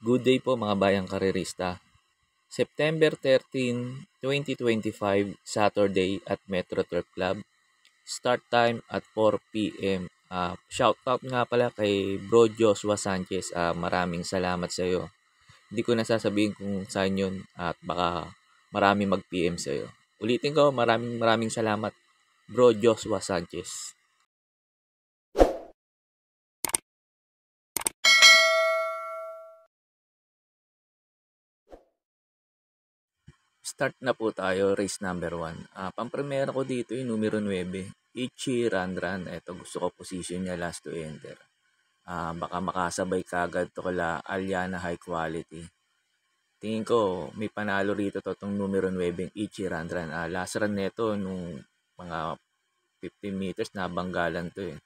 Good day po mga bayang karerista. September 13, 2025, Saturday at Metro Turf Club. Start time at 4 p.m. Shoutout nga pala kay Bro Joshua Sanchez. Maraming salamat sa iyo. Hindi ko nasasabihin kung saan yun at baka marami mag-PM sa iyo. Ulitin ko, maraming salamat Bro Joshua Sanchez. Start na po tayo, race number 1. Pamprimera ko dito yung numero 9, Ichi Ranran. Ito, gusto ko position niya last to enter. Baka makasabay kagad to kala Aliana High Quality. Tingin ko, may panalo rito to itong numero 9, Ichi Ranran. Last run nito nung mga 15 meters, nabanggalan to eh.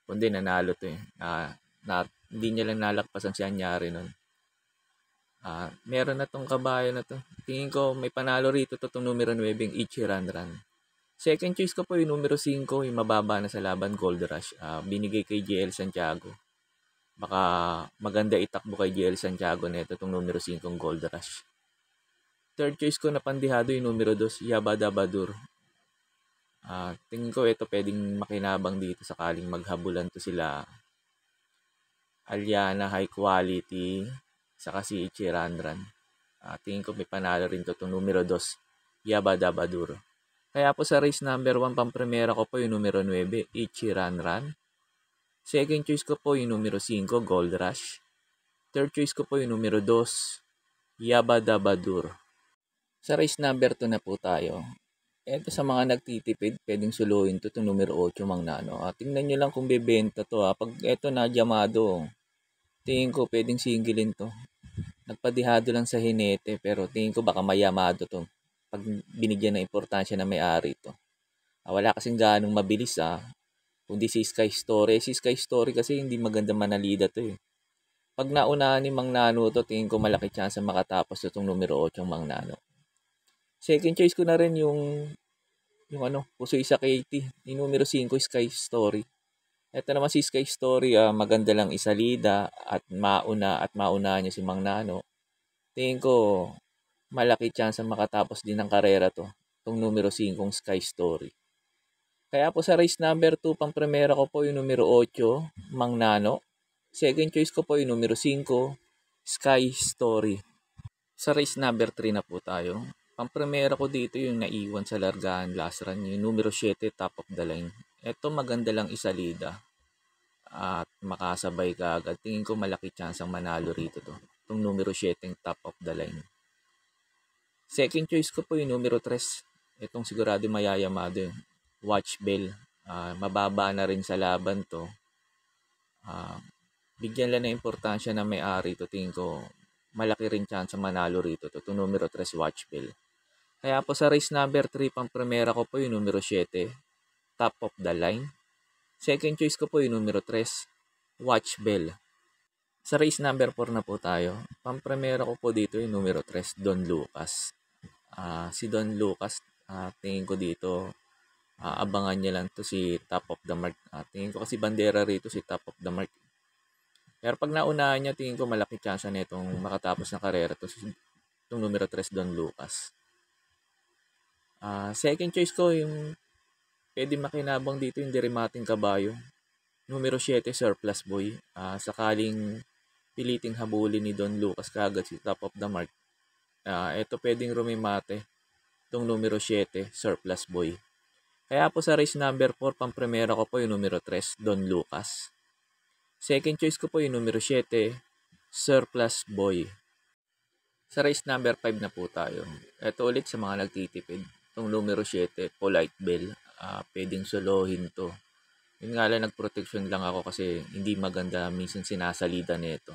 Kundi nanalo to eh. Hindi niya lang nalagpasan si Anyari nun. Meron na tong kabayo na to. Tingin ko may panalo rito to itong numero 9, Ichi Ranran. Second choice ko po yung numero 5, yung mababa na sa laban, Gold Rush. Binigay kay JL Santiago. Baka maganda itakbo kay JL Santiago nito itong numero 5, Gold Rush. Third choice ko na pandihado yung numero 2, Yabada Badur. Tingin ko ito pwedeng makinabang dito sakaling maghabulan to sila Aliana High Quality saka si Ichi Ranran. Tingin ko may panalo rin to itong numero 2, Yabada Badur. Kaya po sa race number 1, pamprimera ko po yung numero 9, Ichi Ranran. Second choice ko po yung numero 5, Gold Rush. Third choice ko po yung numero 2, Yabada Badur. Sa race number 2 na po tayo. Ito sa mga nagtitipid, pwedeng suluhin to itong numero 8, Mang Nano. Tingnan nyo lang kung bebenta to. Pag ito na Yamado, tingin ko pwedeng singilin to. Nagpadihado lang sa hinete pero tingin ko baka mayamado to. Pag binigyan ng importansya na may-ari to. Wala kasing ganong mabilis kundi si Sky Story. Si Sky Story kasi hindi maganda manalida to eh. Pag naunahan ni Mang Nano to, tingin ko malaki chance makatapos itong numero 8 Mang Nano. Second choice ko na rin yung Pusoy sa Katie, yung numero 5 Sky Story. Ito naman si Sky Story, maganda lang isalida at mauna niya si Mang Nano. Tingin ko malaki chance makatapos din ng karera to, itong numero 5 Sky Story. Kaya po sa race number 2, pang primera ko po yung numero 8, Mang Nano. Second choice ko po yung numero 5, Sky Story. Sa race number 3 na po tayo. Pang primera ko dito yung naiwan sa largahan last run, yung numero 7, Top of the Line. Ito maganda lang isalida at makasabay ka agad. Tingin ko malaki chance ang manalo rito to. Itong numero 7, Top of the Line. Second choice ko po yung numero 3. Itong sigurado mayayamado yung Watch Bell. Mababa na rin sa laban to. Bigyan lang ng importansya na may-ari to. Tingin ko malaki rin chance manalo rito to. Itong numero 3, Watch Bell. Kaya po sa race number 3, pang primera ko po yung numero 7, Top of the Line. Second choice ko po yung numero 3, Watch Bell. Sa race number 4 na po tayo. Pang primera ko po dito yung numero 3, Don Lucas. Si Don Lucas, tingin ko dito, abangan niya lang to si Top of the Mark. Tingin ko kasi bandera rito si Top of the Mark. Pero pag naunahan niya, tingin ko malaki chance na itong makatapos na karera to itong numero 3, Don Lucas. Second choice ko yung pwede makinabang dito yung Dirimating Kabayo. Numero 7, Surplus Boy. Sakaling piliting habulin ni Don Lucas kagad si Top of the Mark. Ito pwedeng rumimate itong numero 7, Surplus Boy. Kaya po sa race number 4, pang primera ko po yung numero 3, Don Lucas. Second choice ko po yung numero 7, Surplus Boy. Sa race number 5 na po tayo. Ito ulit sa mga nagtitipid. Itong numero 7, Polite Bell. Pwedeng solohin to. Yun nga lang, nagprotection lang ako kasi hindi maganda minsan sinasalida nito.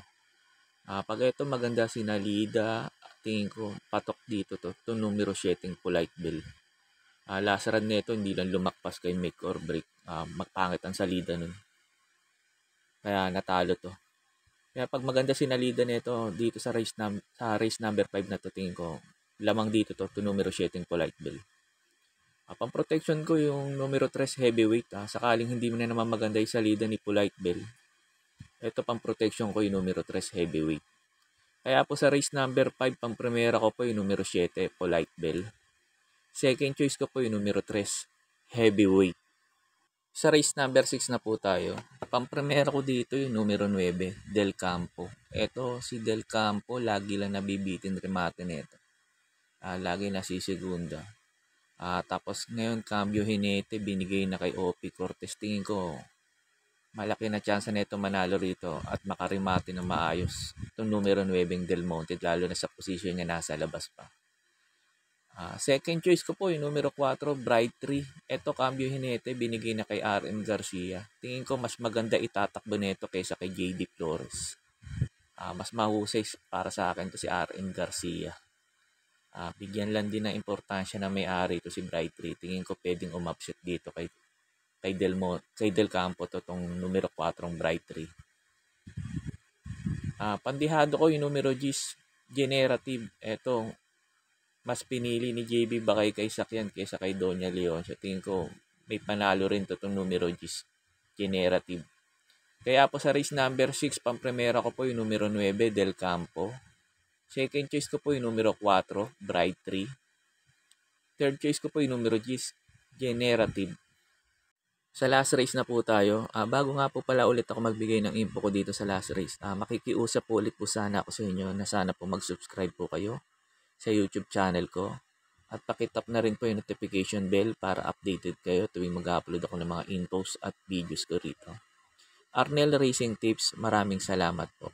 Pag ito maganda sinalida, tingin ko patok dito to. Itong numero 7, Polite Bell. Last run nito, hindi lang lumakpas kay make or break. Magpangit ang salida nun. Kaya natalo to. Kaya pag maganda sinalida nito dito sa race number 5 na to, tingin ko lamang dito to numero 7, Polite Bell. Pang protection ko yung numero 3, Heavyweight. Sakaling hindi mo na naman maganda yung salida ni Polite Bell. Ito pang protection ko yung numero 3, Heavyweight. Kaya po sa race number 5, pang-primera ko po yung numero 7, Polite Bell. Second choice ko po yung numero 3, Heavyweight. Sa race number 6 na po tayo. Pang-primera ko dito yung numero 9, Del Campo. Eto, si Del Campo, lagi lang nabibitin remate nito. Lagi nasisegunda. Tapos ngayon, cambio Hinete, binigay na kay Opi Cortez. Tingin ko, malaki na chance na ito manalo rito at makarimate ng maayos. Itong numero 9 Del Monte, lalo na sa position niya nasa labas pa. Second choice ko po yung numero 4, Bright Tree. Ito, cambio Hinete, binigay na kay RM Garcia. Tingin ko mas maganda itatakbo nito kaysa kay JD Flores. Mas mahusay para sa akin to si RM Garcia. Bigyan lang din ng importansya na may-ari ito si Bright Tree. Tingin ko pwedeng umupset dito kay Del Campo to tong numero 4 Bright Tree. Pandihado ko yung numero G's, Generative. Ito, mas pinili ni JB Bakay kay Sakyan kaysa kay Doña Leon. So tingin ko may panalo rin to tong numero G's, Generative. Kaya po sa race number 6, pang-primera ko po yung numero 9, Del Campo. Second choice ko po yung numero 4, Bright Tree. Third choice ko po yung numero G's, Generative. Sa last race na po tayo, bago nga po pala ulit ako magbigay ng info ko dito sa last race, makikiusap po ulit po sana ako sa inyo na sana po mag-subscribe po kayo sa YouTube channel ko. At pakitap na rin po yung notification bell para updated kayo tuwing mag-upload ako ng mga infos at videos ko rito. Arnel Racing Tips, maraming salamat po.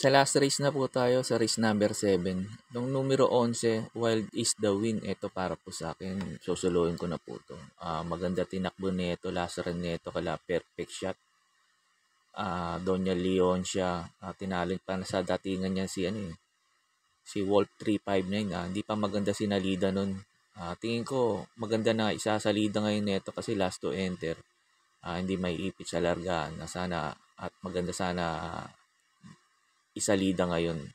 Sa last race na po tayo, sa race number 7. Nung numero 11, Wild is the Win. Ito para po sa akin, susuluin ko na po ito. Maganda tinakbo nito, last run nito, kala perfect shot. Doña Leon siya, tinalo pa na sa datingan niya si Wolf 359. Hindi pa maganda sinalida nun. Tingin ko maganda na isasalida ngayon nito kasi last to enter. Hindi may ipit sa largaan na sana at maganda sana isalida ngayon.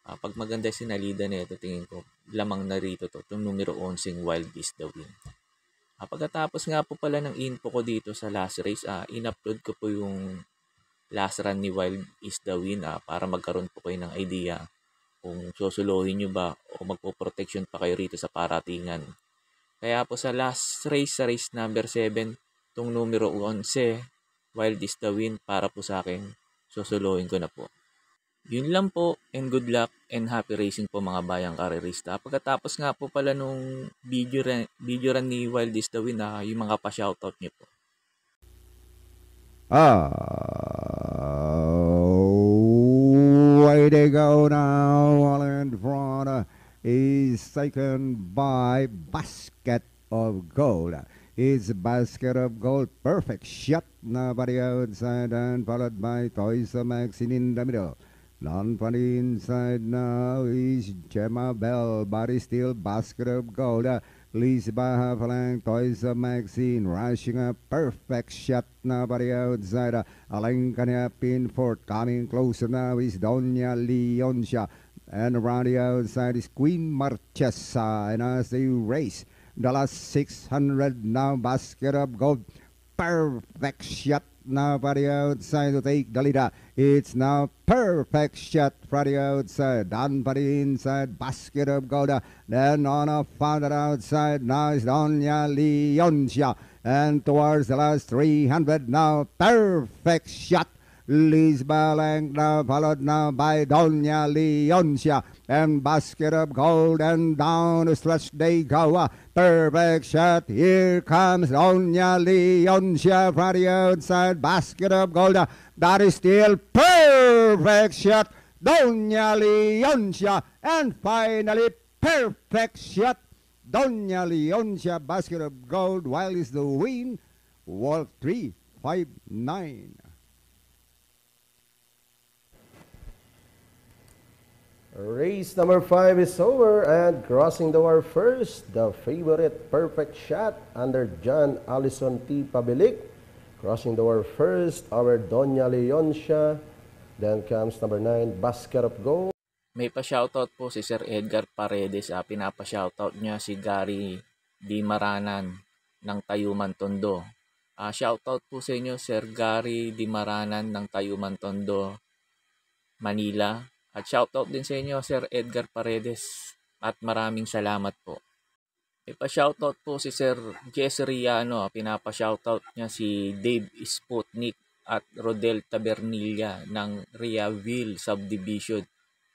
Pag maganda sinalida nito, tingin ko lamang na rito to. Itong numero 11 Wild is the Win. Pagkatapos nga po pala ng info ko dito sa last race, in-upload ko po yung last run ni Wild is the Win para magkaroon po kayo ng idea kung susuluhin nyo ba o magpo-protection pa kayo rito sa paratingan. Kaya po sa last race, sa race number 7, itong numero 11, Wild is the Win, para po sa akin, susuluhin ko na po. Yun lang po, and good luck and happy racing po mga bayang karerista. Pagkatapos nga po pala nung video run ni Wild is the Win, yung mga pa-shoutout niyo po. Way to go now, all in front is taken by Basket of Gold. It's Basket of Gold, perfect shot, nobody outside, and followed by Toys of Maxine in the middle. Non-funny inside now is Gemma Bell, but it's still Basket of Gold. Leads by half a length, Toys of Maxine rushing a perfect shot, nobody outside. Alain Kanya pin fourth, coming closer now is Doña Leoncia. And around the outside is Queen Marchesa. And as they race, the last 600 now, Basket of Gold, perfect shot. Now for the outside to take the leader. It's now perfect shot for the outside. Done for the inside. Basket of Gold. Then on a farther outside. Now is Doña Leoncia. And towards the last 300 now. Perfect shot. Liz Balang now followed now by Doña Leoncia. And Basket of Gold, and down the stretch they go. Perfect shot. Here comes Doña Leoncia from the outside. Basket of Gold. That is still perfect shot. Doña Leoncia. And finally, perfect shot. Doña Leoncia. Basket of Gold. While is the win. Wolf 359. Race number 5 is over, and crossing the wire first, the favorite perfect shot under John Allison T. Pabilik. Crossing the wire first, our Doña Leoncia. Then comes number 9, Basket of Gold. May pa-shoutout po si Sir Edgar Paredes. Pinapa-shoutout niya si Gary Di Maranan ng Tayuman Tondo. Shoutout po sa inyo, Sir Gary Dimaranan ng Tayuman Tondo, Manila. At shoutout din sa inyo, Sir Edgar Paredes. At maraming salamat po. Ipa-shoutout po si Sir Jess Riano. Pinapa-shoutout niya si Dave Sputnik at Rodel Tabernilla ng Riaville Subdivision.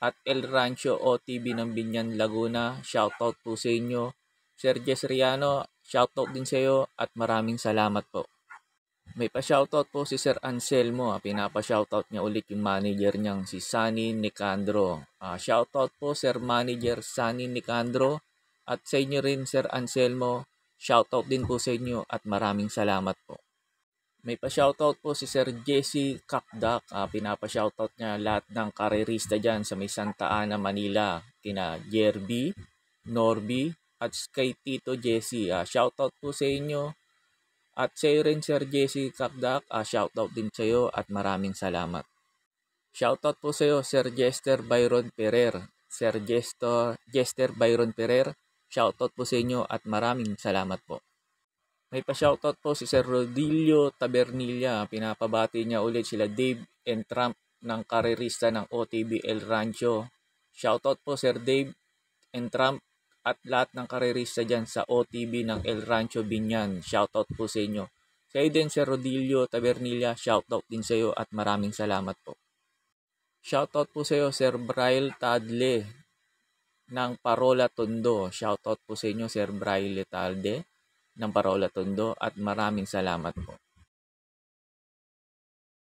At El Rancho OTB ng Binyan, Laguna. Shoutout po sa inyo. Sir Jess Riano, shoutout din sa iyo at maraming salamat po. May pa-shoutout po si Sir Anselmo. Pinapa-shoutout niya ulit yung manager niyang si Sunny Nicandro. Shoutout po Sir Manager Sunny Nicandro. At sa inyo rin Sir Anselmo, shoutout din po sa inyo at maraming salamat po. May pa-shoutout po si Sir Jesse Kakdak. Pinapa-shoutout niya lahat ng karerista dyan sa may Santa Ana, Manila. Kina Jerby, Norby, at kay Tito Jesse. Shoutout po sa inyo. At sa iyo rin Sir Jesse Kakdak, shoutout din sa iyo at maraming salamat. Shoutout po sa iyo Sir Jester Byron Ferrer. Sir Jester Byron Ferrer, shoutout po sa inyo at maraming salamat po. May pa-shoutout po si Sir Rodilio Tabernilla. Pinapabati niya ulit sila Dave and Trump ng karerista ng OTB El Rancho. Shoutout po Sir Dave and Trump at lahat ng karerista dyan sa OTB ng El Rancho Binyan. Shoutout po sa inyo. Sa iyo din Sir Rodilio Tabernilla, shoutout din sa iyo at maraming salamat po. Shoutout po sa iyo Sir Braille Tadle ng Parola Tondo. Shoutout po sa inyo Sir Braille Tadle ng Parola Tondo at maraming salamat po.